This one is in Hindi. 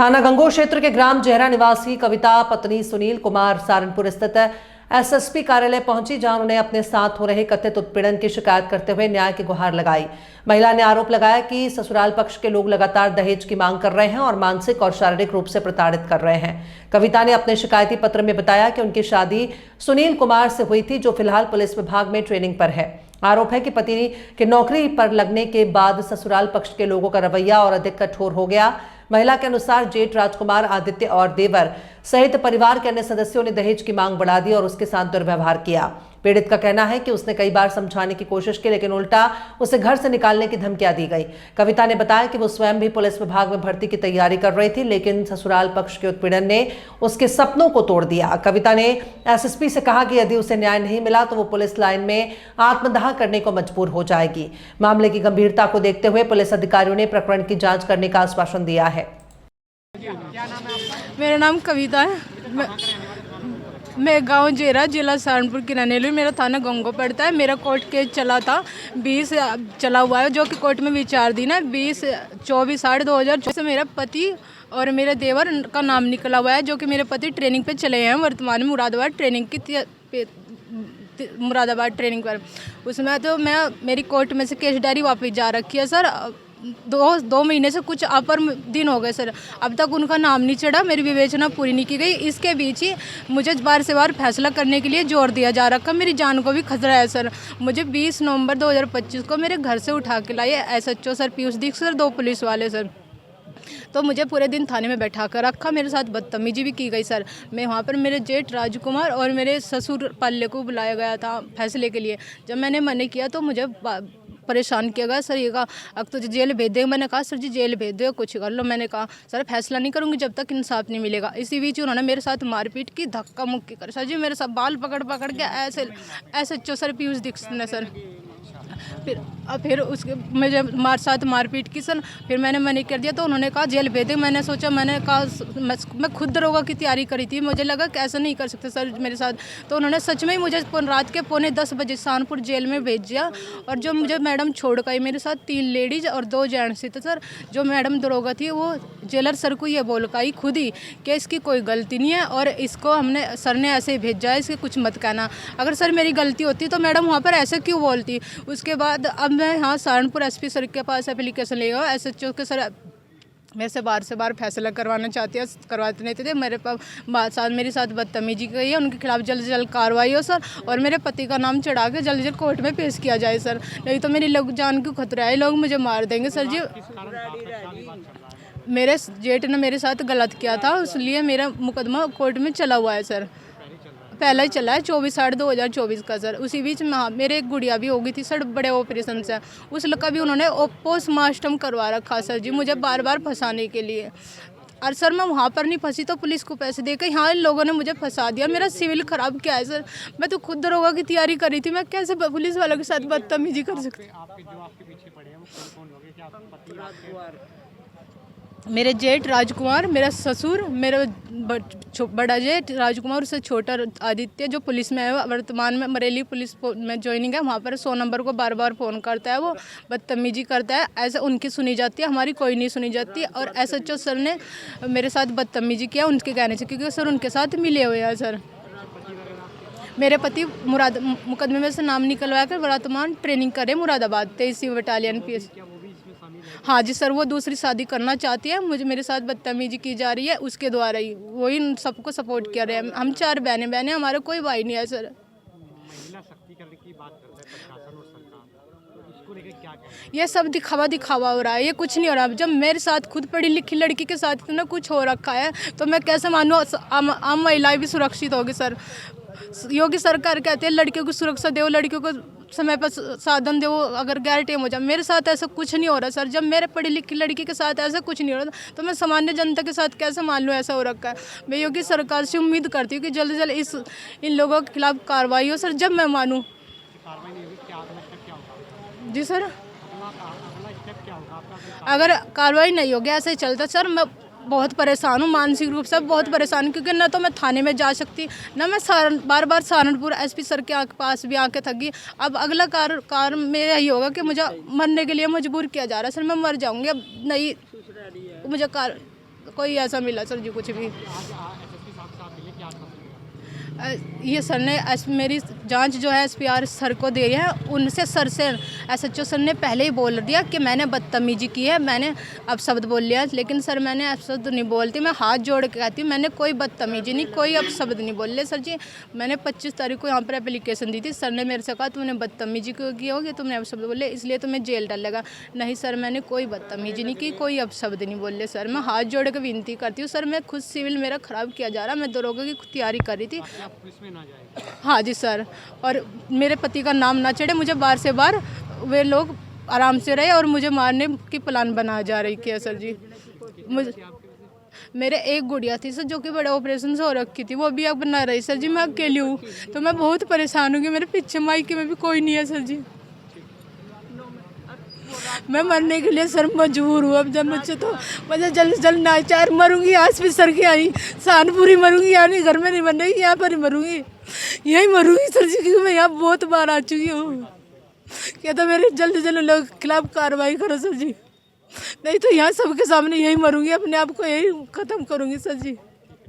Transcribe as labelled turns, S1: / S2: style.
S1: थाना गंगोह क्षेत्र के ग्राम जहरा निवासी कविता पत्नी सुनील कुमार सहारनपुर स्थित एसएसपी कार्यालय पहुंची, जहां उन्होंने अपने साथ हो रहे कथित उत्पीड़न की शिकायत करते हुए न्याय की गुहार लगाई। महिला ने आरोप लगाया कि ससुराल पक्ष के लोग लगातार दहेज की मांग कर रहे हैं और मानसिक और शारीरिक रूप से प्रताड़ित कर रहे हैं। कविता ने अपने शिकायती पत्र में बताया कि उनकी शादी सुनील कुमार से हुई थी, जो फिलहाल पुलिस विभाग में ट्रेनिंग पर है। आरोप है कि पति के नौकरी पर लगने के बाद ससुराल पक्ष के लोगों का रवैया और अधिक कठोर हो गया। महिला के अनुसार जेठ राजकुमार, आदित्य और देवर सहित परिवार के अन्य सदस्यों ने दहेज की मांग बढ़ा दी और उसके साथ दुर्व्यवहार किया। पीड़ित का कहना है कि उसने कई बार समझाने की कोशिश की, लेकिन उल्टा उसे घर से निकालने की धमकियां दी गई। कविता ने बताया कि वो स्वयं भी पुलिस विभाग में भर्ती की तैयारी कर रही थी, लेकिन ससुराल पक्ष के उत्पीड़न ने उसके सपनों को तोड़ दिया। कविता ने एसएसपी से कहा कि यदि उसे न्याय नहीं मिला तो वो पुलिस लाइन में आत्मदाह करने को मजबूर हो जाएगी। मामले की गंभीरता को देखते हुए पुलिस अधिकारियों ने प्रकरण की जांच करने का आश्वासन दिया है।
S2: मेरा नाम कविता है। मैं गांव जेरा, जिला सहारनपुर की रहने वाली। मेरा थाना गंगोह पड़ता है। मेरा कोर्ट केस चला था 20 चला हुआ है, जो कि कोर्ट में विचाराधीन है। 20/24/2024 से मेरा पति और मेरे देवर का नाम निकला हुआ है, जो कि मेरे पति ट्रेनिंग पे चले हैं वर्तमान में मुरादाबाद ट्रेनिंग पर। उसमें तो मेरी कोर्ट में से केस डायरी वापस जा रखी है सर। दो महीने से कुछ अपर दिन हो गए सर, अब तक उनका नाम नहीं चढ़ा, मेरी विवेचना पूरी नहीं की गई। इसके बीच ही मुझे बार से बार फैसला करने के लिए जोर दिया जा रखा। मेरी जान को भी खतरा है सर। मुझे 20 नवंबर 2025 को मेरे घर से उठा के लाए SHO sir Piyush Dixit sir, 2 police वाले सर। तो मुझे पूरे दिन थाने में बैठा कर रखा, मेरे साथ बदतमीजी भी की गई सर। मैं वहाँ पर मेरे जेठ राजकुमार और मेरे ससुर पाल्य को बुलाया गया था फैसले के लिए। जब मैंने मना किया तो मुझे परेशान किया गया सर। ये कहा अब तो जेल भेज देंगे। मैंने कहा सर जी जेल भेज दो, कुछ कर लो। मैंने कहा सर फैसला नहीं करूँगी जब तक इंसाफ नहीं मिलेगा। इसी बीच उन्होंने मेरे साथ मारपीट की, धक्का मुक्की कर सर जी, मेरे साथ बाल पकड़ के ऐसे सर पीयूष दीक्षित ने सर। फिर उसके मुझे साथ मारपीट की सर। फिर मैंने मना कर दिया तो उन्होंने कहा जेल भेज दे। मैंने सोचा, मैंने कहा मैं खुद दरोगा की तैयारी करी थी, मुझे लगा कि ऐसा नहीं कर सकते सर मेरे साथ। तो उन्होंने सच में ही मुझे रात के 9:45 बजे सहारनपुर जेल में भेज दिया। और जो मुझे मैडम छोड़ गई, मेरे साथ 3 लेडीज और 2 जेंट्स थे सर। जो मैडम दरोगा थी वो जेलर सर को ये बोल गई खुद ही कि इसकी कोई गलती नहीं है और इसको सर ने ऐसे ही भेजा है, इसके कुछ मत कहना। अगर सर मेरी गलती होती तो मैडम वहाँ पर ऐसे क्यों बोलती। उसके बाद अब मैं यहाँ सहारनपुर एसपी सर के पास एप्लीकेशन ले गया। एसएचओ के सर मेरे से बार फैसला करवाना चाहते हैं, करवाते नहीं थे। मेरे साथ बदतमीजी की है, उनके खिलाफ जल्द से जल्द कार्रवाई हो सर। और मेरे पति का नाम चढ़ा के जल्द से जल्द कोर्ट में पेश किया जाए सर, नहीं तो मेरी जान को खतरा है, लोग मुझे मार देंगे सर जी। मेरे जेठ ने मेरे साथ गलत किया था, इसलिए मेरा मुकदमा कोर्ट में चला हुआ है सर। पहला ही चला है 24/8/2024 का सर। उसी बीच मेरे एक गुड़िया भी हो गई थी सर बड़े ऑपरेशन से, उस का भी उन्होंने पोस्टमार्टम करवा रखा सर जी, मुझे बार फंसाने के लिए। और सर मैं वहाँ पर नहीं फंसी तो पुलिस को पैसे देकर यहाँ इन लोगों ने मुझे फंसा दिया। मेरा सिविल खराब किया है सर। मैं तो खुद दरोगा की तैयारी कर रही थी, मैं कैसे पुलिस वालों के साथ बदतमीजी कर सकती। मेरे जेठ राजकुमार, मेरा ससुर, मेरा बड़ा जेठ राजकुमार, उससे छोटा आदित्य जो पुलिस में है, वर्तमान में मरेली पुलिस में ज्वाइनिंग है। वहाँ पर 100 नंबर को बार फ़ोन करता है, वो बदतमीजी करता है। ऐसे उनकी सुनी जाती है, हमारी कोई नहीं सुनी जाती। और एसएचओ सर ने मेरे साथ बदतमीजी किया उनके कहने से, क्योंकि सर उनके साथ मिले हुए हैं सर। मेरे पति मुकदमे में से नाम निकलवा कर वर्तमान ट्रेनिंग करे मुरादाबाद 23वीं बटालियन PS। हाँ जी सर, वो दूसरी शादी करना चाहती है। मेरे साथ बदतमीजी की जा रही है उसके द्वारा ही, वही सबको सपोर्ट कर रहे हैं। हम 4 बहनें हैं, हमारा कोई भाई नहीं है सर। महिला सशक्तिकरण की बात करता है प्रशासन और सरकार, तो इसको लेकर क्या कहें? ये सब दिखावा हो रहा है, ये कुछ नहीं हो रहा। जब मेरे साथ खुद पढ़ी लिखी लड़की के साथ इतना कुछ हो रखा है तो मैं कैसे मानूँ आम महिलाएं भी सुरक्षित होगी सर। योगी सरकार कहते हैं लड़कियों को सुरक्षा दो, लड़कियों को समय पर साधन दो, अगर गैर टेम हो जाए। मेरे साथ ऐसा कुछ नहीं हो रहा सर। जब मेरे पढ़ी लिखी लड़की के साथ ऐसा कुछ नहीं हो रहा तो मैं सामान्य जनता के साथ कैसे मान लूँ ऐसा हो रखा है। मैं योगी सरकार से उम्मीद करती हूँ कि जल्द से जल्द इन लोगों के खिलाफ कार्रवाई हो सर, जब मैं मानूँ। जी सर, अगर कार्रवाई नहीं होगी ऐसे ही चलता सर, मैं बहुत परेशान हूँ, मानसिक रूप से बहुत परेशान हूँ। क्योंकि ना तो मैं थाने में जा सकती, ना मैं बार सहारनपुर एसपी सर के पास भी आके थकी। अब अगला कार मेरा यही होगा कि मुझे मरने के लिए मजबूर किया जा रहा है सर। मैं मर जाऊँगी अब, नहीं मुझे कोई ऐसा मिला सर जी कुछ भी। ये सर ने मेरी जांच जो है SPR सर को दे रही है, उनसे सर से SHO सर ने पहले ही बोल दिया कि मैंने बदतमीजी की है, मैंने अपशब्द बोल लिया। लेकिन सर मैंने अपशब्द नहीं बोलती, मैं हाथ जोड़ के कहती हूँ मैंने कोई बदतमीजी नहीं, कोई अपशब्द नहीं बोल लिया सर जी। मैंने 25 तारीख को यहाँ पर एप्लीकेशन दी थी, सर ने मेरे से कहा तुमने बदतमीजी क्यों की होगी, तुमने अपशब्द बोले इसलिए तुम्हें जेल डालेगा। नहीं सर मैंने कोई बदतमीजी नहीं की, कोई अपशब्द नहीं बोले सर। मैं हाथ जोड़ के विनती करती हूँ सर, मैं खुद सिविल मेरा ख़राब किया जा रहा, मैं दरोगा की तैयारी कर रही थी।
S3: पुलिस में ना जाए।
S2: हाँ जी सर, और मेरे पति का नाम ना चढ़े, मुझे बार से बार वे लोग आराम से रहे और मुझे मारने की प्लान बना जा रही है सर जी। मुझे मेरे एक गुड़िया थी सर जो कि बड़े ऑपरेशन से हो रखी थी, वो भी अब बना रही सर जी। मैं अकेली हूँ तो मैं बहुत परेशान हूँ कि मेरे पीछे मायके में भी कोई नहीं है सर जी। मैं मरने के लिए सर मजबूर हूँ। अब जब मुझसे तो मुझे जल्द से जल्द नाचार मरूंगी, आज भी सर की आई सानपुरी मरूंगी, यानी घर में नहीं मरूंगी, यहाँ पर ही मरूंगी, यही मरूंगी सर जी, क्योंकि मैं यहाँ बहुत बार आ चुकी हूँ। क्या तो मेरे जल्द से जल्द लोग खिलाफ कार्रवाई करो सर जी, नहीं तो यहाँ सबके सामने यही मरूंगी, अपने आप को यही ख़त्म करूँगी सर जी।